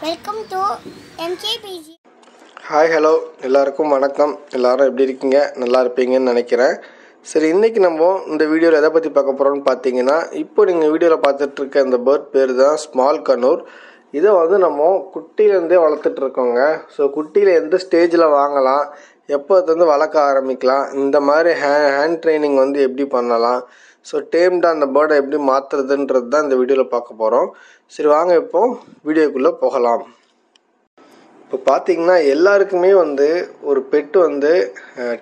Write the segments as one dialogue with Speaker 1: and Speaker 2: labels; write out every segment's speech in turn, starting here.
Speaker 1: Welcome to MKPG.
Speaker 2: Hi hello எல்லாருக்கும் வணக்கம். எல்லோரும் எப்படி இருக்கீங்க? நல்லா இருப்பீங்கன்னு நினைக்கிறேன். சரி, இன்றைக்கி நம்ம இந்த வீடியோவில் எதை பற்றி பார்க்க போகிறோம்னு பார்த்தீங்கன்னா, இப்போ நீங்கள் வீடியோவில் பார்த்துட்ருக்க இந்த பேர்ட் பேர் தான் ஸ்மால் கனூர். இதை நம்ம குட்டியிலேருந்தே வளர்த்துட்ருக்கோங்க. ஸோ குட்டியில் எந்த ஸ்டேஜில் வாங்கலாம், எப்போ அது வளர்க்க ஆரம்பிக்கலாம், இந்த மாதிரி ஹேண்ட் ட்ரைனிங் எப்படி பண்ணலாம், ஸோ டேம்டாக அந்த பேர்டை எப்படி மாற்றுறதுன்றது தான் இந்த வீடியோவில் பார்க்க போகிறோம். சரி வாங்க இப்போது வீடியோக்குள்ளே போகலாம். இப்போ பார்த்தீங்கன்னா எல்லாருக்குமே ஒரு பெட்டு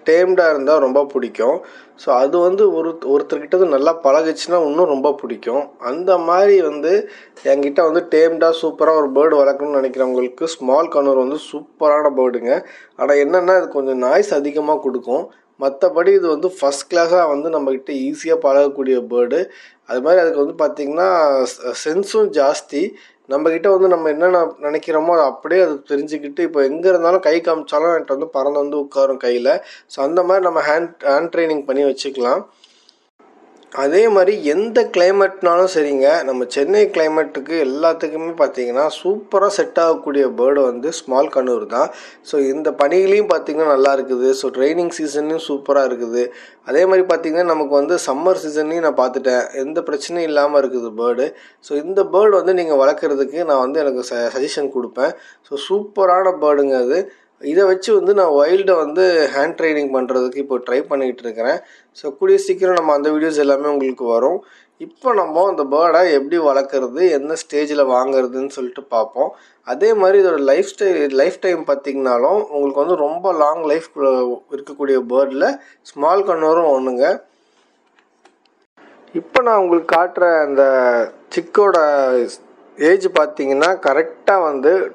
Speaker 2: டேம்டாக இருந்தால் ரொம்ப பிடிக்கும். ஸோ அது ஒருத்தர்கிட்ட நல்லா பழகுச்சுன்னா இன்னும் ரொம்ப பிடிக்கும். அந்த மாதிரி என்கிட்ட டேம்டாக சூப்பராக ஒரு பேர்டு வளர்க்கணும்னு நினைக்கிறவங்களுக்கு ஸ்மால் கனூர் சூப்பரான பேர்டுங்க. ஆனால் என்னென்னா இது கொஞ்சம் நாய்ஸ் அதிகமாக கொடுக்கும். மற்றபடி இது ஃபஸ்ட் கிளாஸாக நம்மக்கிட்ட ஈஸியாக பழகக்கூடிய பேர்டு. அது மாதிரி அதுக்கு பார்த்திங்கன்னா சென்ஸும் ஜாஸ்தி. நம்மக்கிட்ட நம்ம என்ன நினைக்கிறோமோ அதை அப்படியே அது தெரிஞ்சுக்கிட்டு இப்போ எங்கே இருந்தாலும் கை காமிச்சாலும் என்கிட்ட பறந்து உட்காரும் கையில். ஸோ அந்த மாதிரி நம்ம ஹேண்ட் ட்ரைனிங் பண்ணி வச்சுக்கலாம். அதே மாதிரி எந்த கிளைமேட்னாலும் சரிங்க, நம்ம சென்னை கிளைமேட்டுக்கு எல்லாத்துக்குமே பார்த்திங்கன்னா சூப்பராக செட் ஆகக்கூடிய பேர்டு ஸ்மால் கனூர் தான். ஸோ இந்த பனிலையும் பார்த்திங்கன்னா நல்லா இருக்குது. ஸோ ட்ரைனிங் சீசன்லையும் சூப்பராக இருக்குது. அதே மாதிரி பார்த்திங்கன்னா நமக்கு சம்மர் சீசன்லையும் நான் பார்த்துட்டேன், எந்த பிரச்சனையும் இல்லாமல் இருக்குது பேர்டு. ஸோ இந்த பேர்டு நீங்கள் வளர்க்குறதுக்கு நான் எனக்கு சஜஷன் கொடுப்பேன். ஸோ சூப்பரான பேர்டுங்க அது. இதை வச்சு நான் வைல்டை ஹேண்ட் ட்ரைனிங் பண்ணுறதுக்கு இப்போ ட்ரை பண்ணிக்கிட்டு இருக்கிறேன். ஸோ கூடிய சீக்கிரம் நம்ம அந்த வீடியோஸ் எல்லாமே உங்களுக்கு வரும். இப்போ நம்ம அந்த பேர்டை எப்படி வளர்க்குறது, எந்த ஸ்டேஜில் வாங்குறதுன்னு சொல்லிட்டு பார்ப்போம். அதே மாதிரி இதோட லைஃப் டைம் பார்த்திங்கனாலும் உங்களுக்கு ரொம்ப லாங் லைஃப் இருக்கக்கூடிய பேர்டில் ஸ்மால் கனூரும் ஒன்றுங்க. இப்போ நான் உங்களுக்கு காட்டுற அந்த சிக்கோட ஏஜ் பார்த்திங்கன்னா கரெக்டாக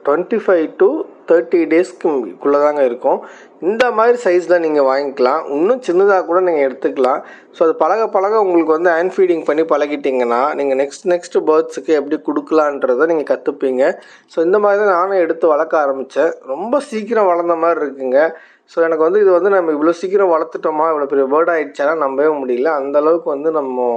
Speaker 2: 25 to 30 டேஸ்க்குள்ளே தாங்க இருக்கும். இந்த மாதிரி சைஸில் நீங்கள் வாங்கிக்கலாம். இன்னும் சின்னதாக கூட நீங்கள் எடுத்துக்கலாம். ஸோ அது பழக உங்களுக்கு ஹேண்ட் ஃபீடிங் பண்ணி பழகிட்டிங்கன்னா நீங்கள் நெக்ஸ்ட் பேர்ட்ஸுக்கு எப்படி கொடுக்கலான்றதை நீங்கள் கற்றுப்பீங்க. ஸோ இந்த மாதிரி தான் நானும் எடுத்து வளர்க்க ஆரம்பித்தேன். ரொம்ப சீக்கிரம் வளர்ந்த மாதிரி இருக்குங்க. ஸோ எனக்கு இது நம்ம இவ்வளோ சீக்கிரம் வளர்த்துட்டோமா, இவ்வளோ பெரிய பேர்ட் ஆகிடுச்சானா நம்பவே முடியல. அந்தளவுக்கு நம்ம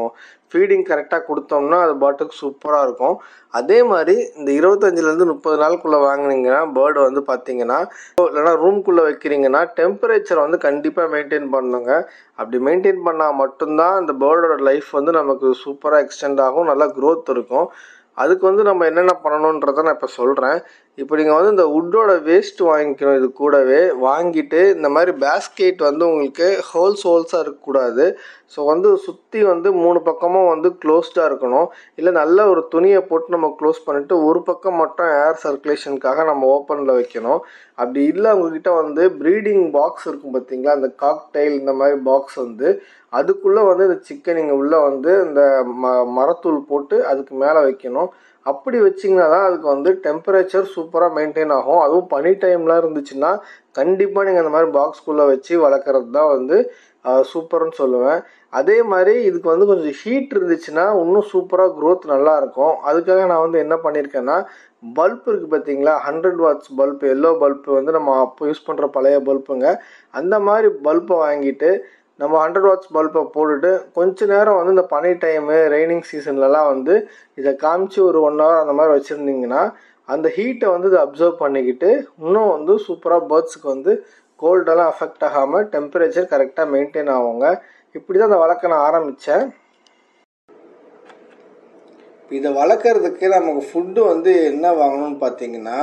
Speaker 2: ஃபீடிங் கரெக்டாக கொடுத்தோம்னா அது பாட்டுக்கு சூப்பராக இருக்கும். அதே மாதிரி இந்த 25லேருந்து 30 நாளுக்குள்ளே வாங்கினீங்கன்னா பேர்டு பார்த்திங்கன்னா, இல்லைனா ரூம்குள்ளே வைக்கிறீங்கன்னா டெம்பரேச்சரை கண்டிப்பாக மெயின்டைன் பண்ணணுங்க. அப்படி மெயின்டைன் பண்ணால் மட்டும்தான் அந்த பேர்டோட லைஃப் நமக்கு சூப்பராக எக்ஸ்டெண்ட் ஆகும், நல்லா க்ரோத் இருக்கும். அதுக்கு நம்ம என்னென்ன பண்ணணுன்றதை நான் இப்போ சொல்கிறேன். இப்போ நீங்கள் இந்த வுட்டோட வேஸ்ட் வாங்கிக்கணும். இது கூடவே வாங்கிட்டு இந்த மாதிரி பேஸ்கெட் உங்களுக்கு ஹோல்ஸாக இருக்கக்கூடாது. ஸோ சுற்றி 3 பக்கமும் க்ளோஸ்டாக இருக்கணும். இல்லை நல்ல ஒரு துணியை போட்டு நம்ம க்ளோஸ் பண்ணிவிட்டு ஒரு பக்கம் மட்டும் ஏர் சர்க்குலேஷனுக்காக நம்ம ஓப்பனில் வைக்கணும். அப்படி இல்லை உங்கள்கிட்ட ப்ரீடிங் பாக்ஸ் இருக்கும் பார்த்திங்களா, அந்த காக்டைல் இந்த மாதிரி பாக்ஸ் அதுக்குள்ளே இந்த சிக்கன் நீங்கள் உள்ளே இந்த மரத்தூள் போட்டு அதுக்கு மேலே வைக்கணும். அப்படி வச்சிங்கன்னா தான் அதுக்கு டெம்பரேச்சர் சூப்பராக மெயின்டைன் ஆகும். அதுவும் பனி டைம்லாம் இருந்துச்சுன்னா கண்டிப்பாக நீங்கள் அந்த மாதிரி பாக்ஸ்குள்ளே வச்சு வளர்க்குறது தான் சூப்பர்னு சொல்லுவேன். அதே மாதிரி இதுக்கு கொஞ்சம் ஹீட் இருந்துச்சுன்னா இன்னும் சூப்பராக க்ரோத் நல்லாயிருக்கும். அதுக்காக நான் என்ன பண்ணியிருக்கேன்னா, பல்ப் இருக்குது பார்த்தீங்களா, 100 watts பல்ப், எல்லோ பல்ப்பு நம்ம அப்போ யூஸ் பண்ணுற பழைய பல்ப்புங்க. அந்த மாதிரி பல்ப்பை வாங்கிட்டு நம்ம 100 watts பல்பை போட்டுட்டு கொஞ்ச நேரம் இந்த பனி டைமு ரெய்னிங் சீசன்லலாம் இதை காமிச்சு ஒரு 1 hour அந்த மாதிரி வச்சுருந்தீங்கன்னா அந்த ஹீட்டை இது அப்சர்வ் பண்ணிக்கிட்டு இன்னும் சூப்பராக பேர்ட்ஸுக்கு கோல்டெல்லாம் அஃபெக்ட் ஆகாமல் டெம்பரேச்சர் கரெக்டாக மெயின்டைன் ஆகுங்க. இப்படி தான் அதை வளர்க்க நான் ஆரம்பித்தேன். இதை வளர்க்குறதுக்கு நமக்கு ஃபுட்டு என்ன வாங்கணும்னு பார்த்தீங்கன்னா,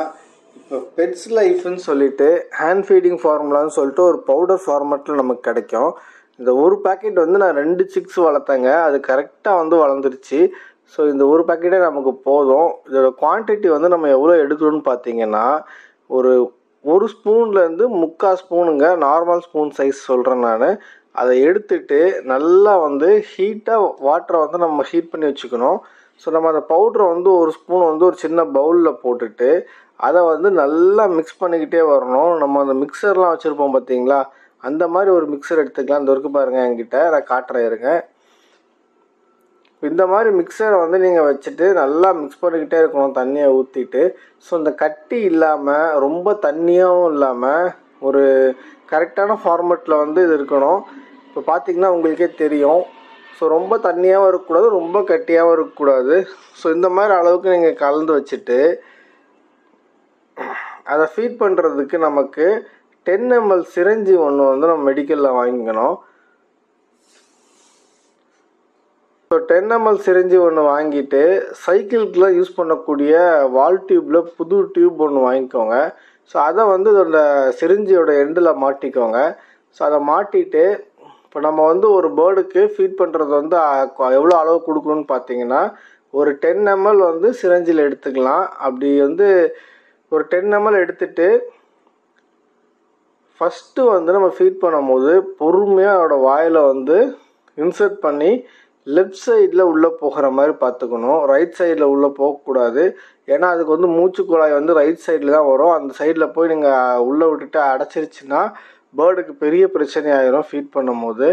Speaker 2: இப்போ பெட்ஸ் லைஃப்னு சொல்லிட்டு ஹேண்ட் ஃபீடிங் ஃபார்முலான்னு சொல்லிட்டு ஒரு பவுடர் ஃபார்மேட்டில் நமக்கு கிடைக்கும். இந்த ஒரு பேக்கெட் நான் 2 சிக்ஸ் வளர்த்தேங்க. அது கரெக்டாக வளர்ந்துருச்சு. ஸோ இந்த ஒரு பேக்கெட்டே நமக்கு போதும். இதோட குவான்டிட்டி நம்ம எவ்வளோ எடுக்கணும்னு பார்த்தீங்கன்னா, ஒரு ஸ்பூன்லேருந்து 3/4 ஸ்பூனுங்க, நார்மல் ஸ்பூன் சைஸ் சொல்கிறேன் நான். அதை எடுத்துட்டு நல்லா ஹீட்டாக வாட்டரை நம்ம ஹீட் பண்ணி வச்சுக்கணும். ஸோ நம்ம அந்த பவுட்ரை ஒரு ஸ்பூன் ஒரு சின்ன பவுலில் போட்டுட்டு அதை நல்லா மிக்ஸ் பண்ணிக்கிட்டே வரணும். நம்ம அந்த மிக்சர்லாம் வச்சுருப்போம் பார்த்தீங்களா, அந்த மாதிரி ஒரு மிக்சர் எடுத்துக்கலாம். இந்த இருக்கு பாருங்கள் என்கிட்ட, நான் காட்டுறேன் இருங்க. இந்த மாதிரி மிக்சரை நீங்கள் வச்சுட்டு நல்லா மிக்ஸ் பண்ணிக்கிட்டே இருக்கணும் தண்ணியை ஊற்றிட்டு. ஸோ இந்த கட்டி இல்லாமல் ரொம்ப தண்ணியாகவும் இல்லாமல் ஒரு கரெக்டான ஃபார்மேட்டில் இது இருக்கணும். இப்போ பார்த்திங்கன்னா உங்களுக்கே தெரியும். ஸோ ரொம்ப தண்ணியாகவும் இருக்கக்கூடாது, ரொம்ப கட்டியாகவும் இருக்கக்கூடாது. ஸோ இந்த மாதிரி அளவுக்கு நீங்கள் கலந்து வச்சுட்டு அதை ஃபீட் பண்ணுறதுக்கு நமக்கு 10 ml சிரஞ்சி ஒன்று வந்து நம்ம மெடிக்கலில் வாங்கிக்கணும். ஸோ 10 ml சிரஞ்சி ஒன்று வாங்கிட்டு சைக்கிள்குலாம் யூஸ் பண்ணக்கூடிய வால் டியூப்பில் புது டியூப் ஒன்று வாங்கிக்கோங்க. ஸோ அதை வந்து அந்த சிரிஞ்சியோட எண்டில் மாட்டிக்கோங்க. ஸோ அதை மாட்டிட்டு இப்போ நம்ம வந்து ஒரு பேர்டுக்கு ஃபீட் பண்ணுறது வந்து எவ்வளோ அளவு கொடுக்கணும்னு பார்த்தீங்கன்னா ஒரு 10 ml வந்து சிரஞ்சில் எடுத்துக்கலாம். அப்படி வந்து ஒரு 10 ml எடுத்துட்டு ஃபஸ்ட்டு வந்து நம்ம ஃபீட் பண்ணும்போது பொறுமையாக அதோட வாயில் வந்து இன்சர்ட் பண்ணி லெஃப்ட் சைடில் உள்ளே போகிற மாதிரி பார்த்துக்கணும். ரைட் சைடில் உள்ளே போகக்கூடாது. ஏன்னா அதுக்கு வந்து மூச்சு குழாய் வந்து ரைட் சைடில் தான் வரும். அந்த சைடில் போய் நீங்கள் உள்ளே விட்டுட்டு அடைச்சிருச்சுன்னா பேர்டுக்கு பெரிய பிரச்சனை ஆயிரும் ஃபீட் பண்ணும்போது.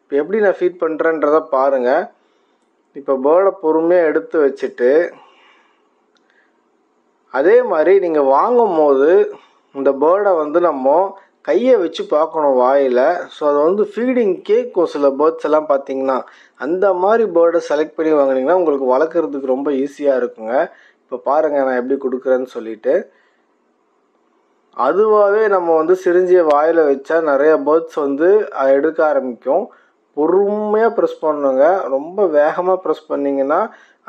Speaker 2: இப்போ எப்படி நான் ஃபீட் பண்ணுறேன்றதை பாருங்கள். இப்போ பேர்டை பொறுமையாக எடுத்து வச்சுட்டு அதே மாதிரி நீங்கள் வாங்கும் போது இந்த பேர்டை வந்து நம்ம கையை வச்சு பார்க்கணும் வாயில். ஸோ அது வந்து ஃபீடிங் கேட்கும். சில பேர்ட்ஸ் எல்லாம் பார்த்தீங்கன்னா அந்த மாதிரி பேர்டை செலக்ட் பண்ணி வாங்கினீங்கன்னா உங்களுக்கு வளர்க்குறதுக்கு ரொம்ப ஈஸியாக இருக்குங்க. இப்போ பாருங்கள் நான் எப்படி கொடுக்குறேன்னு சொல்லிட்டு. அதுவாகவே நம்ம வந்து சிரிஞ்சியை வாயில் வச்சா நிறைய பேர்ட்ஸ் வந்து அதை எடுக்க ஆரம்பிக்கும். பொறுமையாக ப்ரெஸ் பண்ணுங்க. ரொம்ப வேகமாக ப்ரெஸ் பண்ணிங்கன்னா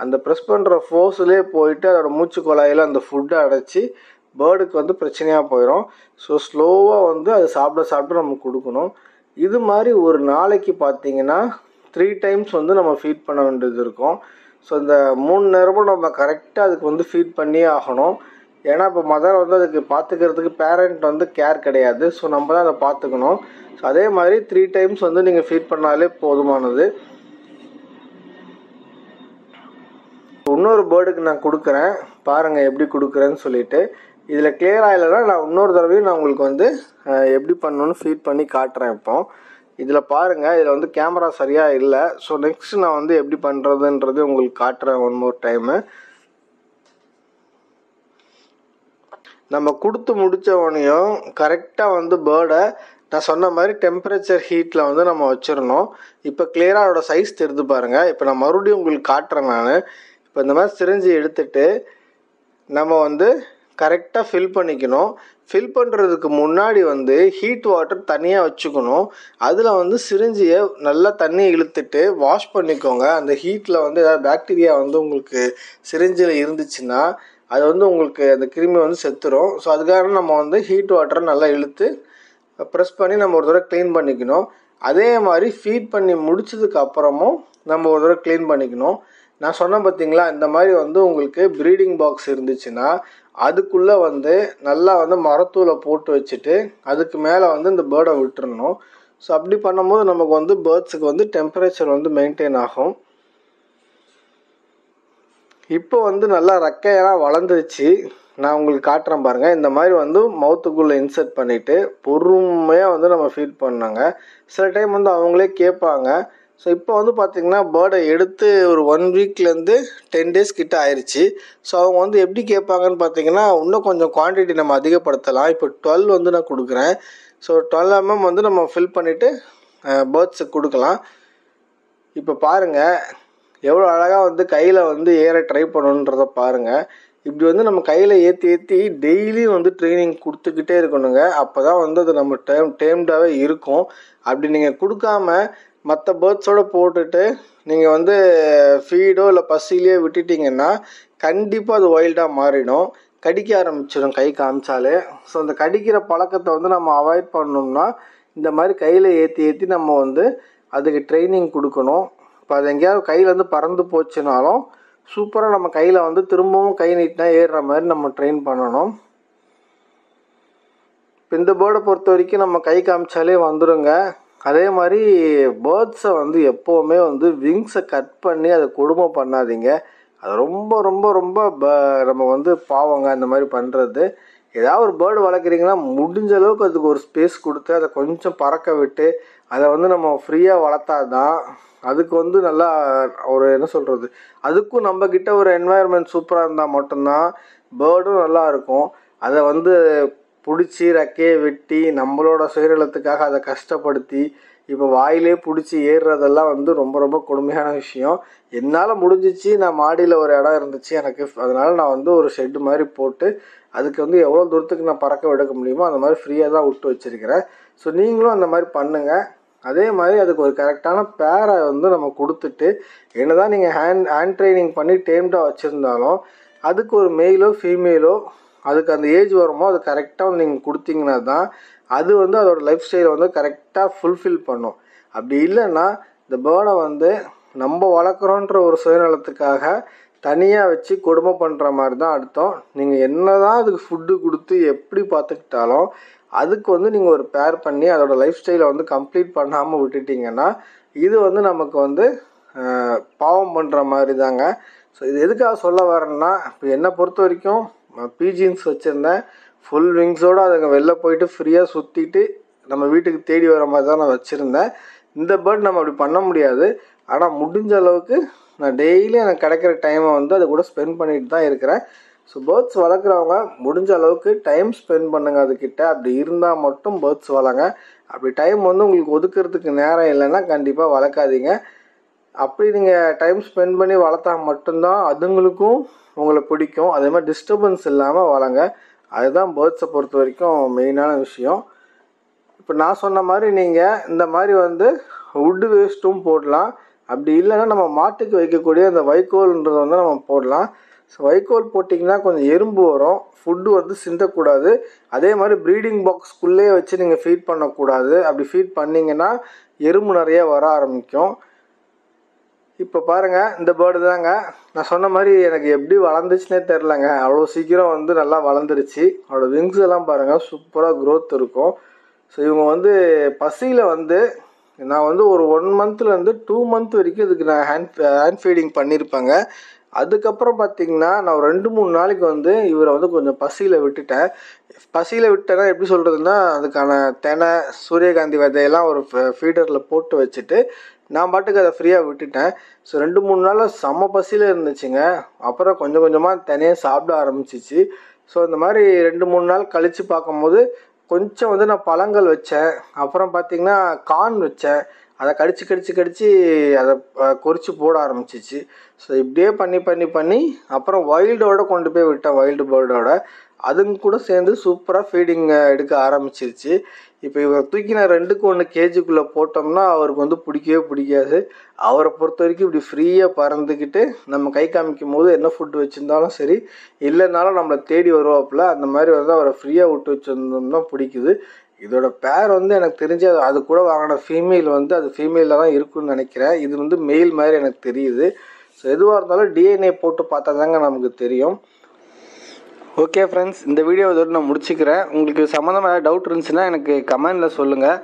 Speaker 2: அந்த ப்ரெஸ் பண்ணுற ஃபோர்ஸ்லேயே போயிட்டு அதோட மூச்சு குழாயில் அந்த ஃபுட்டை அடைச்சி பேர்டுக்கு வந்து பிரச்சனையாக போயிடும். ஸோ ஸ்லோவாக வந்து அது சாப்பிட்டு நம்ம கொடுக்கணும். இது மாதிரி ஒரு நாளைக்கு பார்த்தீங்கன்னா 3 times வந்து நம்ம ஃபீட் பண்ண வேண்டியது இருக்கும். ஸோ இந்த 3 நேரமும் நம்ம கரெக்டாக அதுக்கு வந்து ஃபீட் பண்ணியே ஆகணும். ஏன்னா இப்போ மதர் வந்து அதுக்கு பார்த்துக்கிறதுக்கு பேரண்ட் வந்து கேர் கிடையாது. ஸோ நம்ம தான் அதை பார்த்துக்கணும். ஸோ அதே மாதிரி 3 times வந்து நீங்கள் ஃபீட் பண்ணாலே போதுமானது. இன்னொரு பேர்டுக்கு நான் கொடுக்குறேன் பாருங்கள் எப்படி கொடுக்குறேன்னு சொல்லிட்டு. இதில் கிளியர் ஆகலைன்னா நான் இன்னொரு தடவையும் நான் உங்களுக்கு வந்து எப்படி பண்ணணும்னு ஃபீட் பண்ணி காட்டுறேன். இப்போ இதில் பாருங்கள், இதில் வந்து கேமரா சரியாக இல்லை. ஸோ நெக்ஸ்ட் நான் வந்து எப்படி பண்ணுறதுன்றது உங்களுக்கு காட்டுறேன் ஒன் மோர் டைமு. நம்ம கொடுத்து முடித்தவனையும் கரெக்டாக வந்து பேர்டை நான் சொன்ன மாதிரி டெம்பரேச்சர் ஹீட்டில் வந்து நம்ம வச்சிடணும். இப்போ கிளியராக அதோட சைஸ் தெரிந்து பாருங்கள். இப்போ நான் மறுபடியும் உங்களுக்கு காட்டுறேன். நான் இப்போ இந்த மாதிரி சிரிஞ்சி எடுத்துட்டு நம்ம வந்து கரெக்டாக ஃபில் பண்ணிக்கணும். ஃபில் பண்ணுறதுக்கு முன்னாடி வந்து ஹீட் வாட்டர் தனியாக வச்சுக்கணும். அதில் வந்து சிரிஞ்சியை நல்லா தண்ணி இழுத்துட்டு வாஷ் பண்ணிக்கோங்க. அந்த ஹீட்டில் வந்து ஏதாவது பாக்டீரியா வந்து உங்களுக்கு சிரிஞ்சில் இருந்துச்சுன்னா அது வந்து உங்களுக்கு அந்த கிருமி வந்து செத்துரும். ஸோ அதுக்காக நம்ம வந்து ஹீட் வாட்டரை நல்லா இழுத்து ப்ரெஸ் பண்ணி நம்ம ஒரு தடவை க்ளீன் பண்ணிக்கணும். அதே மாதிரி ஃபீட் பண்ணி முடிச்சதுக்கு அப்புறமும் நம்ம ஒரு தடவை க்ளீன் பண்ணிக்கணும். நான் சொன்னேன் பார்த்தீங்களா, இந்த மாதிரி வந்து உங்களுக்கு ப்ரீடிங் பாக்ஸ் இருந்துச்சுன்னா அதுக்குள்ளே வந்து நல்லா வந்து மரத்தூளை போட்டு வச்சுட்டு அதுக்கு மேலே வந்து இந்த பேர்டை விட்டுறணும். ஸோ அப்படி பண்ணும்போது நமக்கு வந்து பேர்ட்ஸுக்கு வந்து டெம்பரேச்சர் வந்து மெயின்டைன் ஆகும். இப்போ வந்து நல்லா ரெக்கையெல்லாம் வளர்ந்துருச்சு. நான் உங்களுக்கு காட்டுறேன் பாருங்கள். இந்த மாதிரி வந்து மவுத்துக்குள்ளே இன்சர்ட் பண்ணிவிட்டு பொறுமையாக வந்து நம்ம ஃபீட் பண்ணாங்க. சில டைம் வந்து அவங்களே கேட்பாங்க. ஸோ இப்போ வந்து பார்த்திங்கன்னா பேர்டை எடுத்து ஒரு 1 வீக்லேருந்து 10 days கிட்ட ஆயிடுச்சு. ஸோ அவங்க வந்து எப்படி கேட்பாங்கன்னு பார்த்தீங்கன்னா இன்னும் கொஞ்சம் குவான்டிட்டி நம்ம அதிகப்படுத்தலாம். இப்போ 12 வந்து நான் கொடுக்குறேன். ஸோ 12 mm வந்து நம்ம ஃபில் பண்ணிவிட்டு பேர்ட்ஸுக்கு கொடுக்கலாம். இப்போ பாருங்கள் எவ்வளோ அழகாக வந்து கையில் வந்து ஏற ட்ரை பண்ணணுன்றதை பாருங்கள். இப்படி வந்து நம்ம கையில் ஏற்றி டெய்லியும் வந்து ட்ரைனிங் கொடுத்துக்கிட்டே இருக்கணுங்க. அப்போ தான் வந்து அது நம்ம டேம்டாகவே இருக்கும். அப்படி நீங்கள் கொடுக்காம மற்ற பேர்ட்ஸோடு போட்டுட்டு நீங்கள் வந்து ஃபீடோ இல்லை பசிலேயோ விட்டுட்டிங்கன்னா கண்டிப்பாக அது வைல்டாக மாறிடும். கடிக்க ஆரம்பிச்சிடும் கை காமிச்சாலே. ஸோ அந்த கடிக்கிற பழக்கத்தை வந்து நம்ம அவாய்ட் பண்ணோம்னா இந்த மாதிரி கையில் ஏற்றி நம்ம வந்து அதுக்கு ட்ரைனிங் கொடுக்கணும். இப்போ அது எங்கேயாவது கையில் வந்து பறந்து போச்சுனாலும் சூப்பராக நம்ம கையில் வந்து திரும்பவும் கை நீட்டினா ஏறுற மாதிரி நம்ம ட்ரெயின் பண்ணணும். இப்போ இந்த பேர்டை பொறுத்த வரைக்கும் நம்ம கை காமிச்சாலே வந்துடுங்க. அதே மாதிரி பேர்ட்ஸை வந்து எப்போவுமே வந்து விங்ஸை கட் பண்ணி அதை கொடுமை பண்ணாதீங்க. அது ரொம்ப ரொம்ப ரொம்ப நம்ம வந்து பாவங்க அந்த மாதிரி பண்ணுறது. ஏதாவது ஒரு பேர்டு வளர்க்குறீங்கன்னா முடிஞ்ச அளவுக்கு அதுக்கு ஒரு ஸ்பேஸ் கொடுத்து அதை கொஞ்சம் பறக்க விட்டு அதை வந்து நம்ம ஃப்ரீயாக வளர்த்தா தான் அதுக்கு வந்து நல்லா ஒரு என்ன சொல்கிறது, அதுக்கும் நம்மக்கிட்ட ஒரு என்வாயர்மெண்ட் சூப்பராக இருந்தால் மட்டும்தான் பேர்டும் நல்லா இருக்கும். அதை வந்து பிடிச்சி ரெக்கையை வெட்டி நம்மளோட சுயநலத்துக்காக அதை கஷ்டப்படுத்தி இப்போ வாயிலே பிடிச்சி ஏறுறதெல்லாம் வந்து ரொம்ப ரொம்ப கொடுமையான விஷயம். என்னால் முடிஞ்சிச்சு. நான் மாடியில் ஒரு இடம் இருந்துச்சு எனக்கு, அதனால் நான் வந்து ஒரு ஷெட்டு மாதிரி போட்டு அதுக்கு வந்து எவ்வளோ தூரத்துக்கு நான் பறக்க விட முடியுமோ அந்த மாதிரி ஃப்ரீயாக தான் விட்டு வச்சுருக்கிறேன். ஸோ நீங்களும் அந்த மாதிரி பண்ணுங்கள். அதே மாதிரி அதுக்கு ஒரு கரெக்டான பேரை வந்து நம்ம கொடுத்துட்டு, என்ன தான் நீங்கள் ஹேண்ட் ட்ரைனிங் பண்ணி டேம்டாக வச்சுருந்தாலும் அதுக்கு ஒரு மெயிலோ ஃபீமேலோ அதுக்கு அந்த ஏஜ் வருமோ அது கரெக்டாக வந்து நீங்கள் கொடுத்தீங்கன்னா தான் அது வந்து அதோட லைஃப் ஸ்டைலை வந்து கரெக்டாக ஃபுல்ஃபில் பண்ணும். அப்படி இல்லைன்னா இந்த பேர்டை வந்து நம்ம வளர்க்குறோன்ற ஒரு சுயநலத்துக்காக தனியாக வச்சு கொடுமை பண்ணுற மாதிரி தான் அர்த்தம். நீங்கள் என்ன தான் அதுக்கு ஃபுட்டு கொடுத்து எப்படி பார்த்துக்கிட்டாலும் அதுக்கு வந்து நீங்கள் ஒரு பேர் பண்ணி அதோடய லைஃப் ஸ்டைலை வந்து கம்ப்ளீட் பண்ணாமல் விட்டுட்டிங்கன்னா இது வந்து நமக்கு வந்து பாவம் பண்ணுற மாதிரி தாங்க. ஸோ இது எதுக்காக சொல்ல வரேன்னா, இப்போ என்னை பொறுத்த வரைக்கும் பீஜின்ஸ் வச்சுருந்தேன். ஃபுல் விங்ஸோடு அதுங்க வெளில போயிட்டு ஃப்ரீயாக சுற்றிட்டு நம்ம வீட்டுக்கு தேடி வர மாதிரி தான் நான் வச்சுருந்தேன். இந்த பேர்ட் நம்ம அப்படி பண்ண முடியாது. ஆனால் முடிஞ்ச அளவுக்கு நான் டெய்லி எனக்கு கிடைக்கிற டைமை வந்து அது கூட ஸ்பெண்ட் பண்ணிட்டு தான் இருக்கிறேன். ஸோ பேர்ட்ஸ் வளர்க்குறவங்க முடிஞ்ச அளவுக்கு டைம் ஸ்பெண்ட் பண்ணுங்கள் அதுக்கிட்ட. அப்படி இருந்தால் மட்டும் பேர்ட்ஸ் வளங்க. அப்படி டைம் வந்து உங்களுக்கு ஒதுக்கிறதுக்கு நேரம் இல்லைன்னா கண்டிப்பாக வளர்க்காதீங்க. அப்படி நீங்கள் டைம் ஸ்பெண்ட் பண்ணி வளர்த்தா மட்டும்தான் அதுங்களுக்கும் உங்களை பிடிக்கும். அதே மாதிரி டிஸ்டர்பன்ஸ் இல்லாமல் வளங்க. அதுதான் பேர்ட்ஸை பொறுத்த வரைக்கும் மெயினான விஷயம். இப்போ நான் சொன்ன மாதிரி நீங்கள் இந்த மாதிரி வந்து வுட்டு வேஸ்ட்டும் போடலாம். அப்படி இல்லைன்னா நம்ம மாட்டுக்கு வைக்கக்கூடிய அந்த வைக்கோல்ன்றது வந்து நம்ம போடலாம். ஸோ வைக்கோல் போட்டிங்கன்னா கொஞ்சம் எறும்பு வரும், ஃபுட்டு வந்து சிந்தக்கூடாது. அதே மாதிரி ப்ரீடிங் பாக்ஸ்க்குள்ளே வச்சு நீங்கள் ஃபீட் பண்ணக்கூடாது. அப்படி ஃபீட் பண்ணிங்கன்னா எறும்பு நிறைய வர ஆரம்பிக்கும். இப்போ பாருங்கள், இந்த பேர்டு தாங்க நான் சொன்ன மாதிரி எனக்கு எப்படி வளர்ந்துச்சுனே தெரிலங்க. அவ்வளோ சீக்கிரம் வந்து நல்லா வளர்ந்துருச்சு. அதோட விங்ஸ் எல்லாம் பாருங்கள், சூப்பராக க்ரோத் இருக்கும். ஸோ இவங்க வந்து பசியில் வந்து நான் வந்து ஒரு 1 மந்த்லேருந்து 2 மந்த் வரைக்கும் இதுக்கு நான் ஹேண்ட் ஃபீடிங் பண்ணியிருப்பேங்க. அதுக்கப்புறம் பார்த்திங்கன்னா நான் ஒரு 2-3 நாளைக்கு வந்து இவரை வந்து கொஞ்சம் பசியில் விட்டுட்டேன். பசியில் விட்டேன்னா எப்படி சொல்கிறதுன்னா, அதுக்கான தெனை சூரியகாந்தி விதையெல்லாம் ஒரு ஃபீடரில் போட்டு வச்சுட்டு நான் பாட்டுக்கு அதை ஃப்ரீயாக விட்டுட்டேன். ஸோ 2-3 நாளில் செம்ம பசியில் இருந்துச்சுங்க. அப்புறம் கொஞ்சம் கொஞ்சமாக தனியாக சாப்பிட ஆரம்பிச்சிச்சு. ஸோ இந்த மாதிரி 2-3 நாள் கழித்து பார்க்கும்போது கொஞ்சம் வந்து நான் பழங்கள் வச்சேன். அப்புறம் பார்த்திங்கன்னா கார்ன் வச்சேன். அதை கடிச்சு அதை கொறிச்சு போட ஆரம்பிச்சிச்சு. ஸோ இப்படியே பண்ணி அப்புறம் வைல்டோட கொண்டு போய் விட்டேன், வைல்டு பேர்டோட. அதுங்க கூட சேர்ந்து சூப்பராக ஃபீடிங் எடுக்க ஆரம்பிச்சிருச்சு. இப்போ இவர் தூக்கி நான் 2-1 கேஜிக்குள்ளே போட்டோம்னா அவருக்கு வந்து பிடிக்கவே பிடிக்காது. அவரை பொறுத்த வரைக்கும் இப்படி ஃப்ரீயாக பறந்துக்கிட்டு நம்ம கை காமிக்கும் போது என்ன ஃபுட்டு வச்சுருந்தாலும் சரி, இல்லைனாலும் நம்மளை தேடி வருவாப்புல. அந்த மாதிரி வந்து அவரை ஃப்ரீயாக விட்டு வச்சுருந்தோம்னா பிடிக்குது. இதோட பேர் வந்து எனக்கு தெரிஞ்சு அது கூட வாங்கின ஃபீமேல் வந்து அது ஃபீமேலில் தான் இருக்குன்னு நினைக்கிறேன். இது வந்து மெயில் மாதிரி எனக்கு தெரியுது. ஸோ எதுவாக இருந்தாலும் டிஎன்ஏ போட்டு பார்த்தா தாங்க நமக்கு தெரியும். ஓகே ஃப்ரெண்ட்ஸ், இந்த வீடியோ இதோட நான் முடிச்சுக்கிறேன். உங்களுக்கு சம்மந்தமாக டவுட் இருந்துச்சுன்னா எனக்கு கமெண்டில் சொல்லுங்கள்.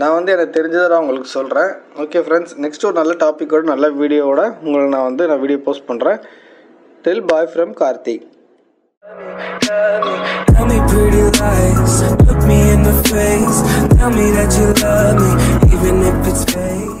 Speaker 2: நான் வந்து எனக்கு தெரிஞ்சதை நான் உங்களுக்கு சொல்கிறேன். ஓகே ஃப்ரெண்ட்ஸ், நெக்ஸ்ட் ஒரு நல்ல டாப்பிக்கோட நல்ல வீடியோவோட உங்களை நான் வீடியோ போஸ்ட் பண்ணுறேன். Till bye from Karthik. Tell me pretty lies, look me in the face, tell me that you love me, even if it's fake.